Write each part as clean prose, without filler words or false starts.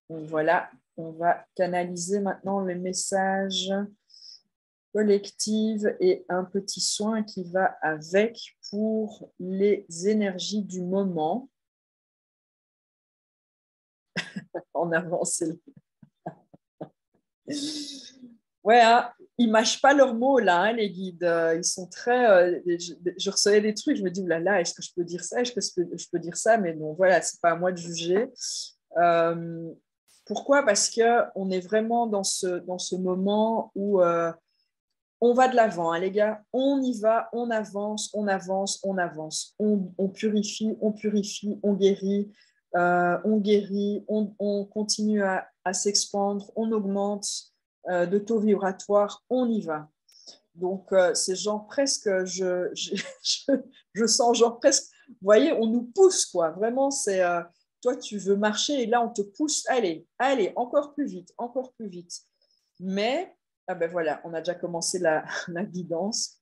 Donc voilà, on va canaliser maintenant le message collectif et un petit soin qui va avec pour les énergies du moment. En avance. Ouais, hein, ils mâchent pas leurs mots là, hein, les guides. Ils sont très. Je recevais des trucs, je me dis, oulala, est-ce que je peux dire ça? Est-ce que je peux dire ça? Mais bon, voilà, c'est pas à moi de juger. Euh, Pourquoi? Parce qu'on est vraiment dans ce moment où on va de l'avant, hein, les gars. On y va, on avance, on avance, on avance. On purifie, on guérit, on continue à s'expandre, on augmente de taux vibratoire, on y va. Donc, c'est genre presque, je sens genre presque, vous voyez, on nous pousse, quoi. Vraiment, c'est, toi, tu veux marcher et là, on te pousse. Allez, allez, encore plus vite, encore plus vite. Mais, ah ben voilà, on a déjà commencé la guidance.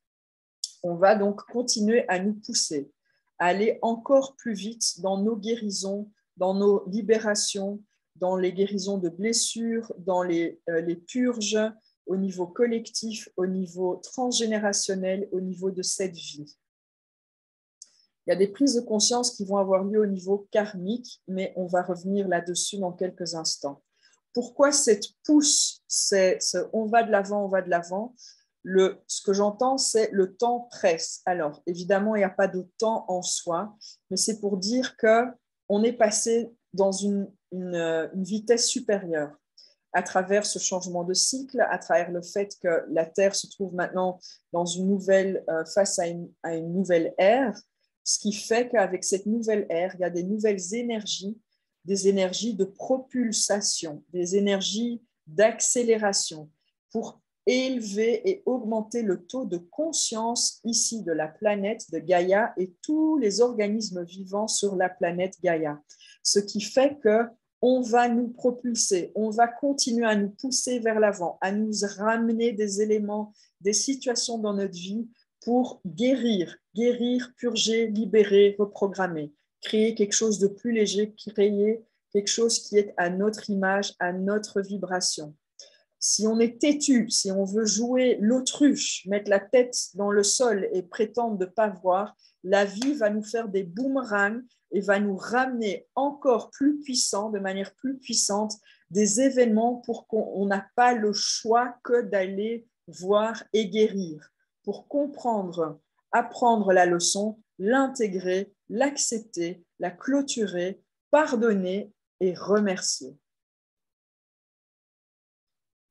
On va donc continuer à nous pousser, à aller encore plus vite dans nos guérisons, dans nos libérations, dans les guérisons de blessures, dans les purges au niveau collectif, au niveau transgénérationnel, au niveau de cette vie. Il y a des prises de conscience qui vont avoir lieu au niveau karmique, mais on va revenir là-dessus dans quelques instants. Pourquoi cette pousse, on va de l'avant, on va de l'avant. Ce que j'entends, c'est le temps presse. Alors, évidemment, il n'y a pas de temps en soi, mais c'est pour dire qu'on est passé dans une vitesse supérieure à travers ce changement de cycle, à travers le fait que la Terre se trouve maintenant dans une nouvelle, face à une nouvelle ère, ce qui fait qu'avec cette nouvelle ère, il y a des nouvelles énergies, des énergies de propulsation, des énergies d'accélération pour élever et augmenter le taux de conscience ici de la planète de Gaïa et tous les organismes vivants sur la planète Gaïa. Ce qui fait que on va nous propulser, on va continuer à nous pousser vers l'avant, à nous ramener des éléments, des situations dans notre vie pour guérir, purger, libérer, reprogrammer, créer quelque chose de plus léger, créer quelque chose qui est à notre image, à notre vibration. Si on est têtu, si on veut jouer l'autruche, mettre la tête dans le sol et prétendre ne pas voir, la vie va nous faire des boomerangs et va nous ramener encore plus puissant, de manière plus puissante, des événements pour qu'on n'a pas le choix que d'aller voir et guérir, pour comprendre, apprendre la leçon, l'intégrer, l'accepter, la clôturer, pardonner et remercier.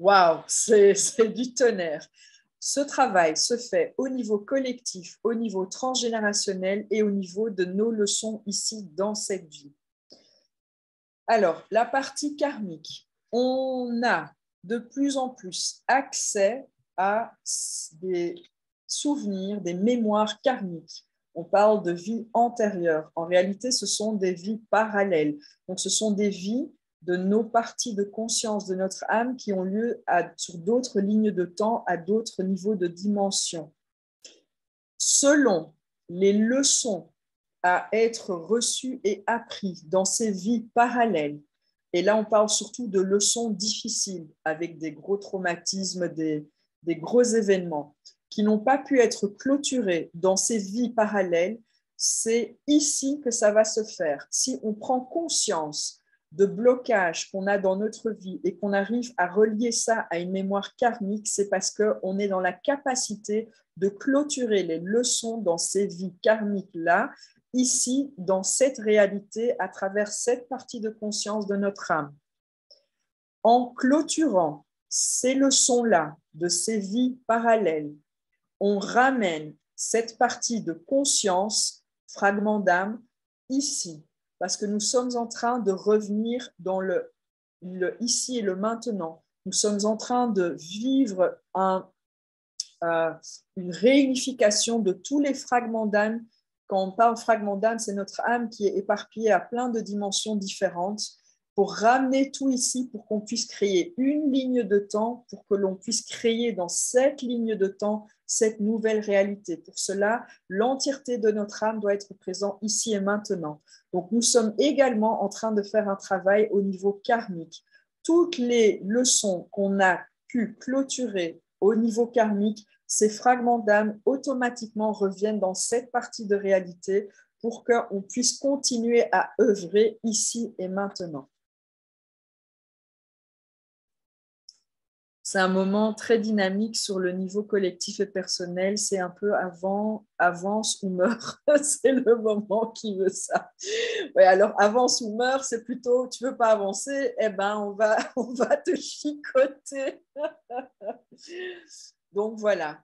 Waouh, c'est du tonnerre. Ce travail se fait au niveau collectif, au niveau transgénérationnel et au niveau de nos leçons ici dans cette vie. Alors, la partie karmique, on a de plus en plus accès à des souvenirs, des mémoires karmiques. On parle de vies antérieures. En réalité, ce sont des vies parallèles. Donc, ce sont des vies de nos parties de conscience, de notre âme qui ont lieu sur d'autres lignes de temps, à d'autres niveaux de dimension. Selon les leçons à être reçues et apprises dans ces vies parallèles, et là on parle surtout de leçons difficiles avec des gros traumatismes, des gros événements qui n'ont pas pu être clôturés dans ces vies parallèles, c'est ici que ça va se faire. Si on prend conscience de blocages qu'on a dans notre vie et qu'on arrive à relier ça à une mémoire karmique, c'est parce qu'on est dans la capacité de clôturer les leçons dans ces vies karmiques-là, ici, dans cette réalité, à travers cette partie de conscience de notre âme. En clôturant ces leçons-là de ces vies parallèles, on ramène cette partie de conscience, fragment d'âme, ici, parce que nous sommes en train de revenir dans le ici et le maintenant. Nous sommes en train de vivre une réunification de tous les fragments d'âme. Quand on parle fragment d'âme, c'est notre âme qui est éparpillée à plein de dimensions différentes. pour ramener tout ici, pour qu'on puisse créer une ligne de temps, pour que l'on puisse créer dans cette ligne de temps cette nouvelle réalité. Pour cela, l'entièreté de notre âme doit être présente ici et maintenant. Donc, nous sommes également en train de faire un travail au niveau karmique. Toutes les leçons qu'on a pu clôturer au niveau karmique, ces fragments d'âme automatiquement reviennent dans cette partie de réalité pour qu'on puisse continuer à œuvrer ici et maintenant. C'est un moment très dynamique sur le niveau collectif et personnel. C'est un peu avance ou meurt. C'est le moment qui veut ça. Ouais, alors, avance ou meurt, c'est plutôt, tu veux pas avancer, eh ben, on va te chicoter. Donc, voilà.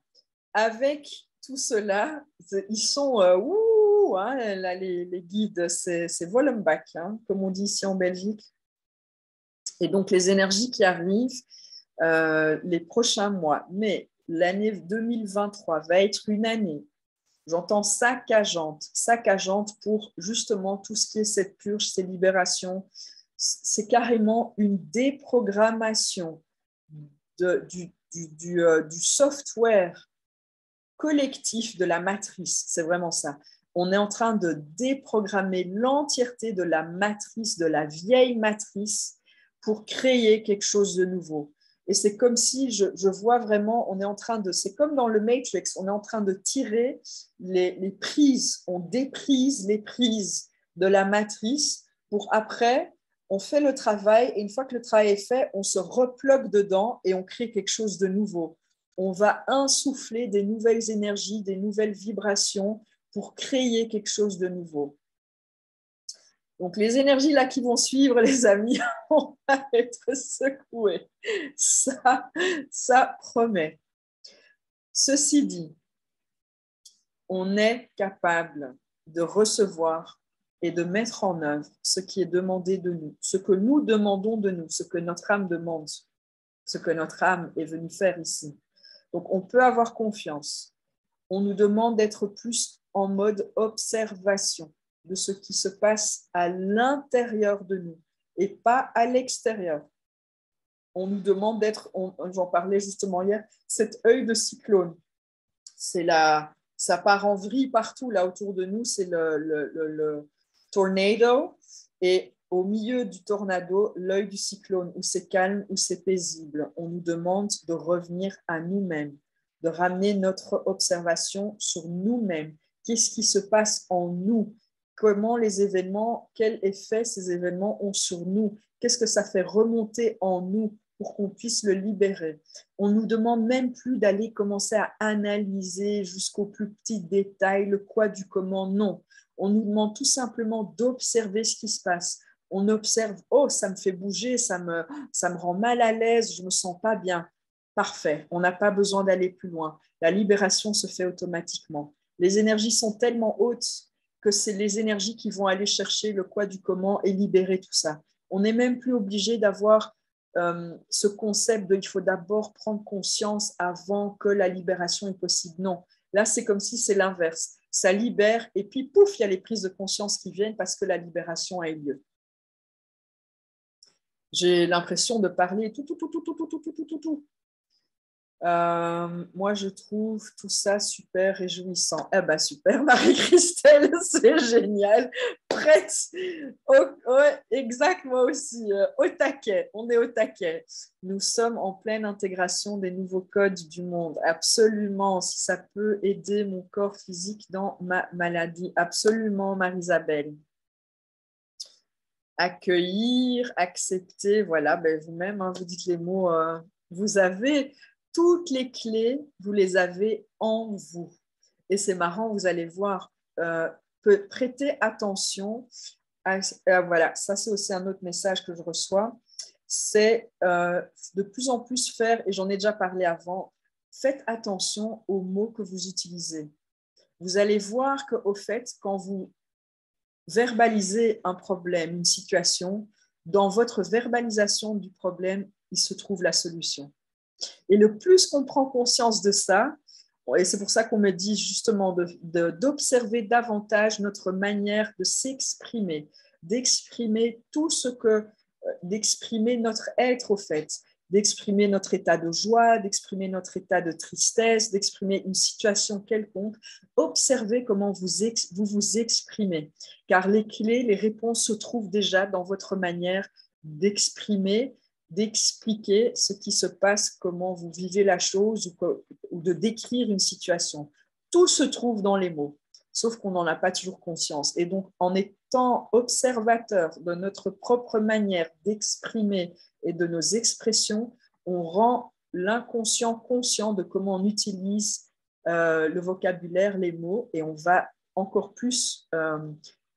Avec tout cela, ils sont, hein, là, les guides, c'est Wollenbach, hein, comme on dit ici en Belgique. Et donc, les énergies qui arrivent, les prochains mois. Mais l'année 2023 va être une année, j'entends saccageante pour justement tout ce qui est cette purge, ces libérations. C'est carrément une déprogrammation du software collectif de la matrice. C'est vraiment ça. On est en train de déprogrammer l'entièreté de la matrice, de la vieille matrice, pour créer quelque chose de nouveau. Et c'est comme si je vois vraiment, on est en train de, c'est comme dans le Matrix, on est en train de tirer les prises, on déprise les prises de la matrice pour après, on fait le travail et une fois que le travail est fait, on se replogue dedans et on crée quelque chose de nouveau. On va insuffler des nouvelles énergies, des nouvelles vibrations pour créer quelque chose de nouveau. Donc, les énergies là qui vont suivre, les amis, on va être secoués. Ça promet. Ceci dit, on est capable de recevoir et de mettre en œuvre ce qui est demandé de nous, ce que nous demandons de nous, ce que notre âme demande, ce que notre âme est venue faire ici. Donc, on peut avoir confiance. On nous demande d'être plus en mode observation de ce qui se passe à l'intérieur de nous et pas à l'extérieur. On nous demande d'être, j'en parlais justement hier, cet œil de cyclone. Ça part en vrille partout là autour de nous, c'est le tornado et au milieu du tornado, l'œil du cyclone, où c'est calme, où c'est paisible. On nous demande de revenir à nous-mêmes, de ramener notre observation sur nous-mêmes. Qu'est-ce qui se passe en nous? Comment les événements, quel effet ces événements ont sur nous? Qu'est-ce que ça fait remonter en nous pour qu'on puisse le libérer? On ne nous demande même plus d'aller commencer à analyser jusqu'au plus petit détail le quoi du comment, non. On nous demande tout simplement d'observer ce qui se passe. On observe, oh, ça me fait bouger, ça me rend mal à l'aise, je ne me sens pas bien. Parfait, on n'a pas besoin d'aller plus loin. La libération se fait automatiquement. Les énergies sont tellement hautes que c'est les énergies qui vont aller chercher le quoi du comment et libérer tout ça. On n'est même plus obligé d'avoir ce concept de il faut d'abord prendre conscience avant que la libération est possible. Non, là, c'est comme si c'est l'inverse. Ça libère et puis pouf, il y a les prises de conscience qui viennent parce que la libération a eu lieu. J'ai l'impression de parler tout. Moi, je trouve tout ça super réjouissant. Eh ben, super, Marie-Christelle, c'est génial. Prête. Ouais, exact, moi aussi. Au taquet, on est au taquet. Nous sommes en pleine intégration des nouveaux codes du monde. Absolument, si ça peut aider mon corps physique dans ma maladie. Absolument, Marie-Isabelle. Accueillir, accepter, voilà, ben vous-même, hein, vous dites les mots, vous avez toutes les clés, vous les avez en vous. Et c'est marrant, vous allez voir, prêtez attention, voilà, ça c'est aussi un autre message que je reçois, c'est de plus en plus faire, et j'en ai déjà parlé avant, faites attention aux mots que vous utilisez. Vous allez voir qu'au fait, quand vous verbaliser un problème, une situation, dans votre verbalisation du problème, il se trouve la solution. Et le plus qu'on prend conscience de ça, et c'est pour ça qu'on me dit justement d'observer davantage notre manière de s'exprimer, d'exprimer tout ce que d'exprimer notre être au fait, d'exprimer notre état de joie, d'exprimer notre état de tristesse, d'exprimer une situation quelconque. Observez comment vous vous exprimez, car les clés, les réponses se trouvent déjà dans votre manière d'exprimer, d'expliquer ce qui se passe, comment vous vivez la chose ou de décrire une situation. Tout se trouve dans les mots, sauf qu'on n'en a pas toujours conscience. Et donc, en étant observateur de notre propre manière d'exprimer et de nos expressions, on rend l'inconscient conscient de comment on utilise le vocabulaire, les mots, et on va encore plus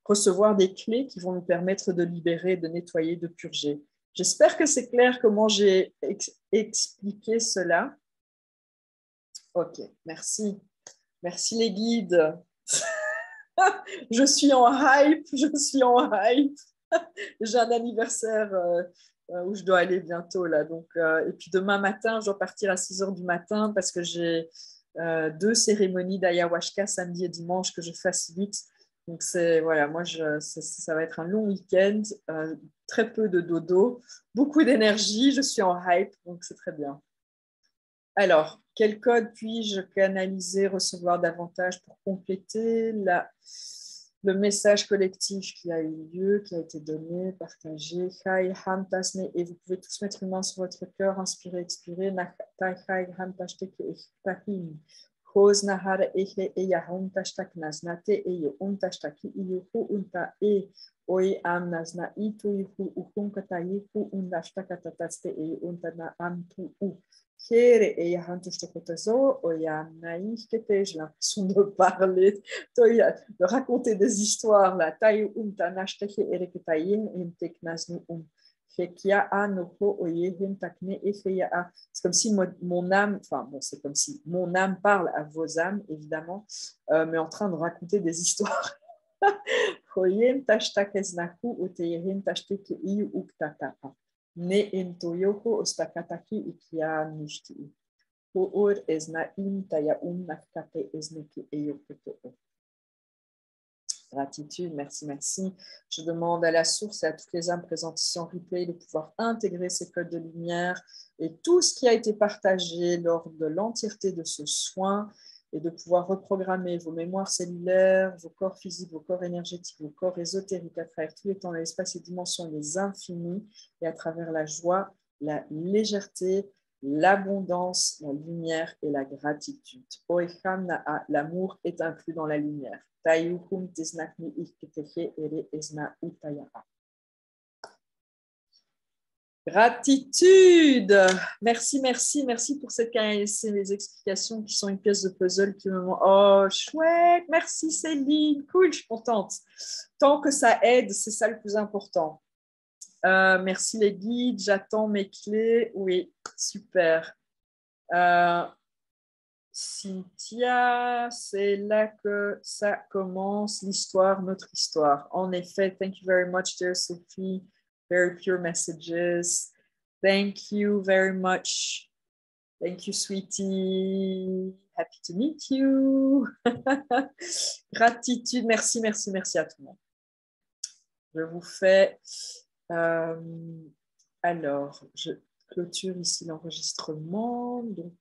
recevoir des clés qui vont nous permettre de libérer, de nettoyer, de purger. J'espère que c'est clair comment j'ai expliqué cela. Ok, merci. Merci les guides. Je suis en hype, je suis en hype. J'ai un anniversaire où je dois aller bientôt là. Donc, et puis demain matin, je dois partir à 6 h du matin parce que j'ai 2 cérémonies d'ayahuasca samedi et dimanche que je facilite. Donc, voilà, moi, ça va être un long week-end, très peu de dodo, beaucoup d'énergie. Je suis en hype, donc c'est très bien. Alors, quel code puis-je canaliser, recevoir davantage pour compléter le message collectif qui a eu lieu, qui a été donné, partagé? Et vous pouvez tous mettre une main sur votre cœur, inspirer, expirer. Oi am nasna itu ihu uhunkata ihu undashtakatataste e untana amtu u. Kere e yahantushtokotazo, oya naïskete, j'ai l'impression de parler, de raconter des histoires là. Taï umtanashteke ereketayin imteknasnu Fekia anoko oyehin takne efeya. C'est comme si mon âme, enfin bon, c'est comme si mon âme parle à vos âmes, évidemment, mais en train de raconter des histoires. Hoyen tashtakeznaku uteyehin tashteke iu uktata. Ne entoyoho ostakataki ikia nishti. Hoor esna taya nakate esneki eyokoto. Gratitude, merci, merci. Je demande à la source et à toutes les âmes présentes ici en replay de pouvoir intégrer ces codes de lumière et tout ce qui a été partagé lors de l'entièreté de ce soin et de pouvoir reprogrammer vos mémoires cellulaires, vos corps physiques, vos corps énergétiques, vos corps ésotériques à travers tous les temps, l'espace et dimensions, les infinis et à travers la joie, la légèreté, l'abondance, la lumière et la gratitude. L'amour est inclus dans la lumière. Gratitude. Merci, merci, merci pour ces explications qui sont une pièce de puzzle qui me montre. Oh, chouette. Merci Céline. Cool, je suis contente. Tant que ça aide, c'est ça le plus important. Merci les guides. J'attends mes clés. Oui, super. Cynthia, c'est là que ça commence l'histoire, notre histoire. En effet, thank you very much, dear Sophie. Very pure messages. Thank you very much. Thank you, sweetie. Happy to meet you. Gratitude. Merci, merci, merci à tout le monde. Je vous fais... alors, je clôture ici l'enregistrement. Donc...